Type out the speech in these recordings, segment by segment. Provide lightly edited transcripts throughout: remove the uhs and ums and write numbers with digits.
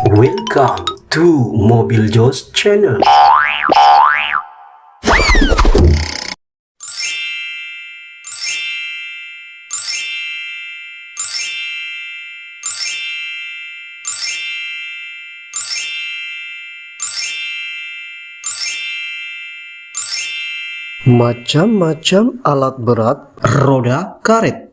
Welcome to Mobil Jos Channel. Macam-macam alat berat roda karet.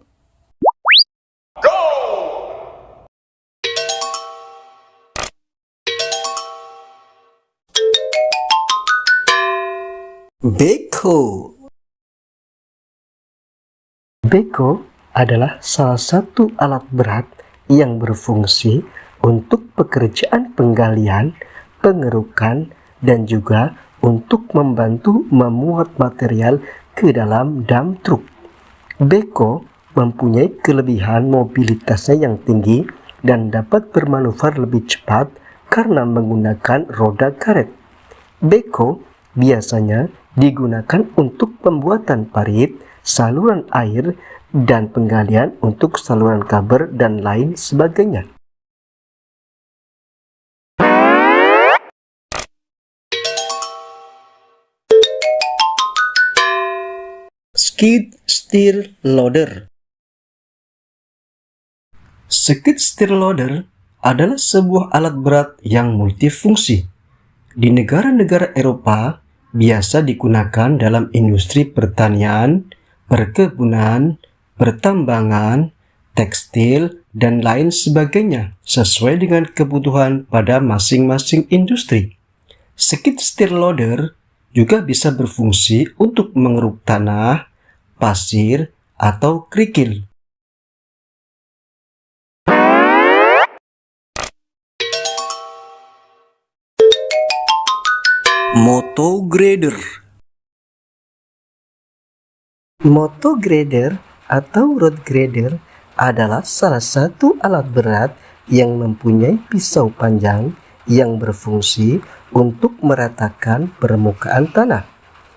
Beko. Beko adalah salah satu alat berat yang berfungsi untuk pekerjaan penggalian, pengerukan, dan juga untuk membantu memuat material ke dalam dump truk. Beko mempunyai kelebihan mobilitasnya yang tinggi dan dapat bermanuver lebih cepat karena menggunakan roda karet. Beko biasanya digunakan untuk pembuatan parit, saluran air, dan penggalian untuk saluran kabel dan lain sebagainya. Skid steer loader. Skid steer loader adalah sebuah alat berat yang multifungsi. Di negara-negara Eropa, biasa digunakan dalam industri pertanian, perkebunan, pertambangan, tekstil, dan lain sebagainya, sesuai dengan kebutuhan pada masing-masing industri. Skid steer loader juga bisa berfungsi untuk mengeruk tanah, pasir, atau kerikil. Moto grader. Moto grader atau road grader adalah salah satu alat berat yang mempunyai pisau panjang yang berfungsi untuk meratakan permukaan tanah.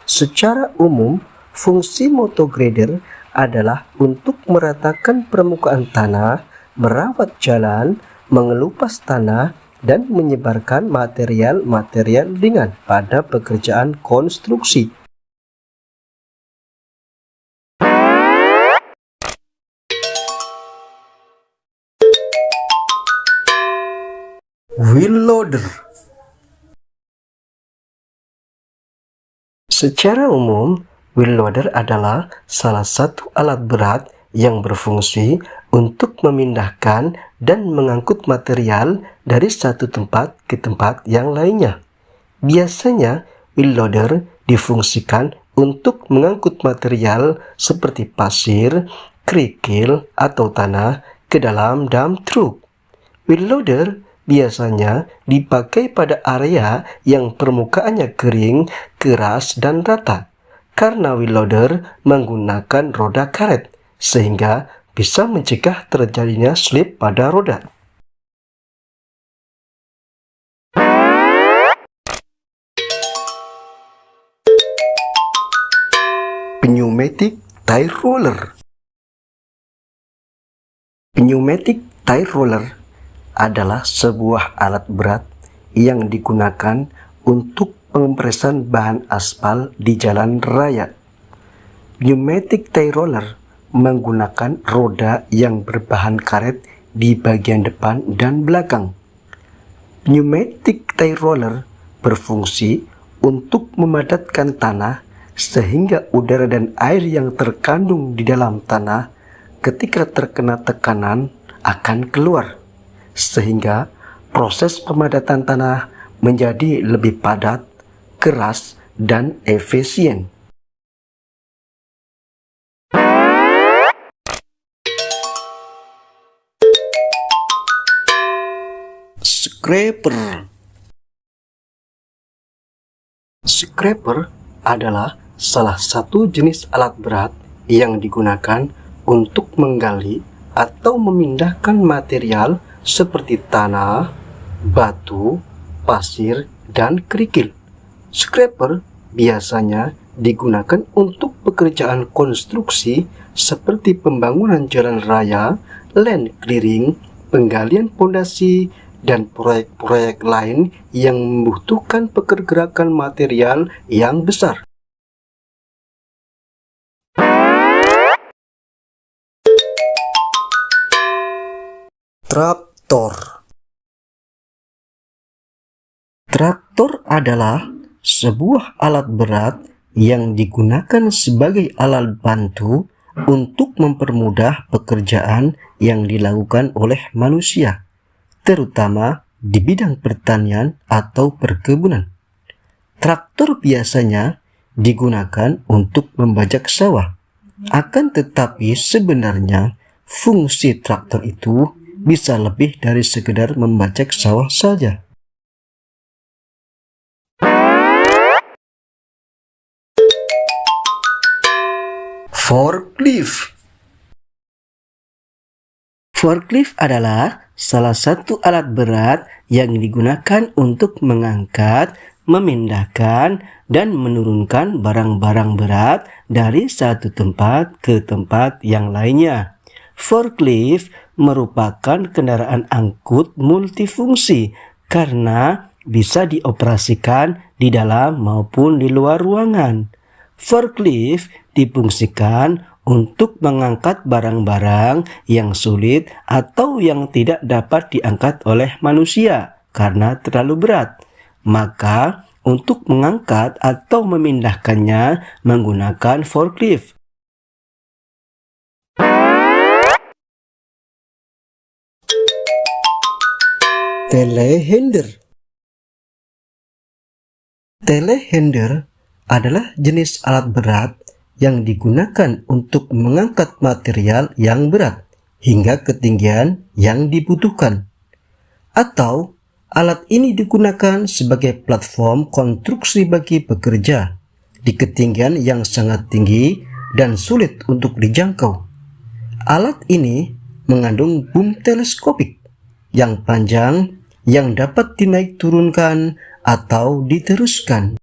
Secara umum, fungsi moto grader adalah untuk meratakan permukaan tanah, merawat jalan, mengelupas tanah, dan menyebarkan material-material ringan pada pekerjaan konstruksi. Wheel loader. Secara umum, wheel loader adalah salah satu alat berat yang berfungsi untuk memindahkan dan mengangkut material dari satu tempat ke tempat yang lainnya. Biasanya, wheel loader difungsikan untuk mengangkut material seperti pasir, kerikil, atau tanah ke dalam dump truk. Wheel loader biasanya dipakai pada area yang permukaannya kering, keras, dan rata. Karena wheel loader menggunakan roda karet, sehingga bisa mencegah terjadinya slip pada roda. Pneumatic tire roller. Pneumatic tire roller adalah sebuah alat berat yang digunakan untuk pengempresan bahan aspal di jalan raya. Pneumatic tire roller menggunakan roda yang berbahan karet di bagian depan dan belakang. Pneumatic tire roller berfungsi untuk memadatkan tanah sehingga udara dan air yang terkandung di dalam tanah ketika terkena tekanan akan keluar, sehingga proses pemadatan tanah menjadi lebih padat, keras, dan efisien. Scraper. Scraper adalah salah satu jenis alat berat yang digunakan untuk menggali atau memindahkan material seperti tanah, batu, pasir, dan kerikil. Scraper biasanya digunakan untuk pekerjaan konstruksi seperti pembangunan jalan raya, land clearing, penggalian pondasi, dan proyek-proyek lain yang membutuhkan pergerakan material yang besar. Traktor. Traktor adalah sebuah alat berat yang digunakan sebagai alat bantu untuk mempermudah pekerjaan yang dilakukan oleh manusia, terutama di bidang pertanian atau perkebunan. Traktor biasanya digunakan untuk membajak sawah. Akan tetapi sebenarnya fungsi traktor itu bisa lebih dari sekedar membajak sawah saja. Forklift. Forklift adalah salah satu alat berat yang digunakan untuk mengangkat, memindahkan, dan menurunkan barang-barang berat dari satu tempat ke tempat yang lainnya. Forklift merupakan kendaraan angkut multifungsi karena bisa dioperasikan di dalam maupun di luar ruangan. Forklift difungsikan untuk mengangkat barang-barang yang sulit atau yang tidak dapat diangkat oleh manusia karena terlalu berat. Maka, untuk mengangkat atau memindahkannya menggunakan forklift. Telehandler. Telehandler adalah jenis alat berat yang digunakan untuk mengangkat material yang berat hingga ketinggian yang dibutuhkan. Atau alat ini digunakan sebagai platform konstruksi bagi pekerja di ketinggian yang sangat tinggi dan sulit untuk dijangkau. Alat ini mengandung boom teleskopik yang panjang yang dapat dinaik turunkan atau diteruskan.